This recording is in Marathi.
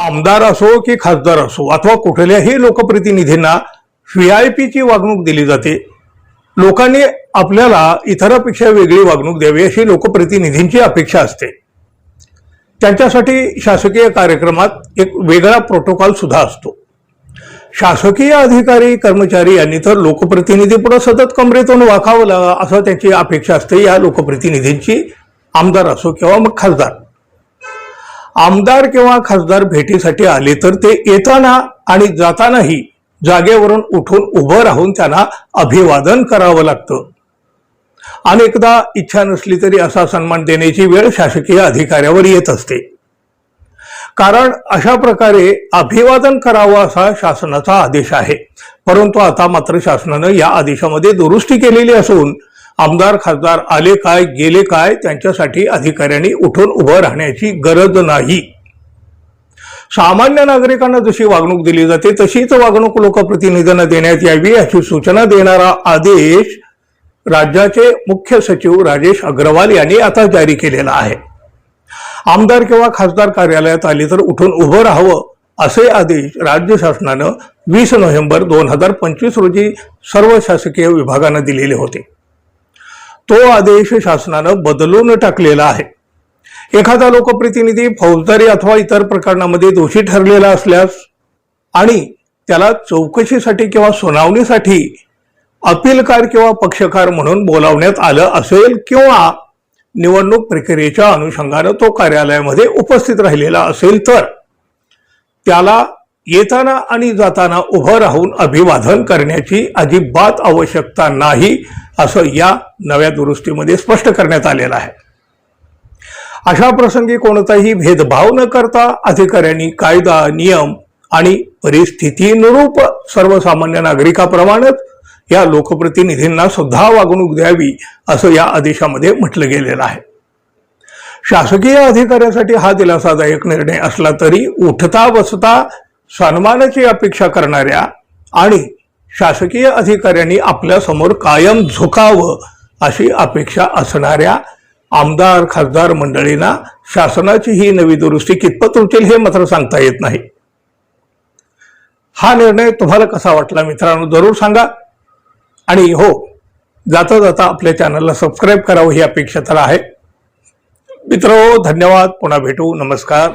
आमदार असो की खासदार असो अथवा कुठल्याही लोकप्रतिनिधींना व्हीआयपीची वागणूक दिली जाते. लोकांनी आपल्याला इतरांपेक्षा वेगळी वागणूक द्यावी अशी लोकप्रतिनिधींची अपेक्षा असते. त्यांच्यासाठी शासकीय कार्यक्रमात एक वेगळा प्रोटोकॉल सुद्धा असतो. शासकीय अधिकारी कर्मचारी यांनी तर लोकप्रतिनिधी पुढे सतत कमरेतून वाकावं असं त्यांची अपेक्षा असते या लोकप्रतिनिधींची, आमदार असो किंवा मग खासदार. आमदार किंवा खासदार भेटीसाठी आले तर ते येताना आणि जातानाही जागेवरून उठून उभं राहून त्यांना अभिवादन करावं लागतं. अनेकदा इच्छा नसली तरी असा सन्मान देण्याची वेळ शासकीय अधिकाऱ्यावर येत असते. कारण अशा प्रकारे अभिवादन करावं असा शासनाचा आदेश आहे. परंतु आता मात्र शासनानं या आदेशामध्ये दुरुस्ती केलेली असून आमदार खासदार आले काय गेले काय त्यांच्यासाठी अधिकाऱ्यांनी उठून उभं राहण्याची गरज नाही. सामान्य नागरिकांना जशी वागणूक दिली जाते तशीच वागणूक लोकप्रतिनिधींना देण्यात यावी अशी सूचना देणारा आदेश राज्याचे मुख्य सचिव राजेश अग्रवाल यांनी आता जारी केलेला आहे. आमदार किंवा खासदार कार्यालयात आले तर उठून उभं राहावं असे आदेश राज्य शासनानं 20 नोव्हेंबर 2025 रोजी सर्व शासकीय विभागांना दिलेले होते. तो आदेश शासनानं बदलून टाकलेला आहे. एखादा लोकप्रतिनिधी फौजदारी अथवा इतर प्रकरणामध्ये दोषी ठरलेला असल्यास आणि त्याला चौकशीसाठी किंवा सुनावणीसाठी अपीलकार किंवा पक्षकार म्हणून बोलावण्यात आलं असेल किंवा निवडणूक प्रक्रियेच्या अनुषंगानं तो कार्यालयामध्ये उपस्थित राहिलेला असेल तर त्याला येताना आणि जाताना उभं राहून अभिवादन करण्याची अजिबात आवश्यकता नाही असं या नव्या दुरुस्तीमध्ये स्पष्ट करण्यात आलेलं आहे. अशा प्रसंगी कोणताही भेदभाव न करता अधिकाऱ्यांनी कायदा, नियम आणि परिस्थितीनुरूप सर्वसामान्य नागरिकाप्रमाणेच या लोकप्रतिनिधींना सुद्धा वागणूक द्यावी असं या आदेशामध्ये म्हटलं गेलेलं आहे. शासकीय अधिकाऱ्यांसाठी हा दिलासादायक निर्णय असला तरी उठता बसता सन्मानाची अपेक्षा करणाऱ्या आणि शासकीय अधिकाऱ्यांनी आपल्या समोर कायम झुकावं अशी अपेक्षा असणाऱ्या आमदार खासदार मंडळींना शासनाची ही नवी दुरुस्ती कितपत रुचेल हे मात्र सांगता येत नाही. हा निर्णय तुम्हाला कसा वाटला मित्रांनो जरूर सांगा. आणि हो, जाता जाता आपल्या चॅनलला सबस्क्राईब करावं ही अपेक्षा तर आहे. मित्र, धन्यवाद. पुन्हा भेटू. नमस्कार.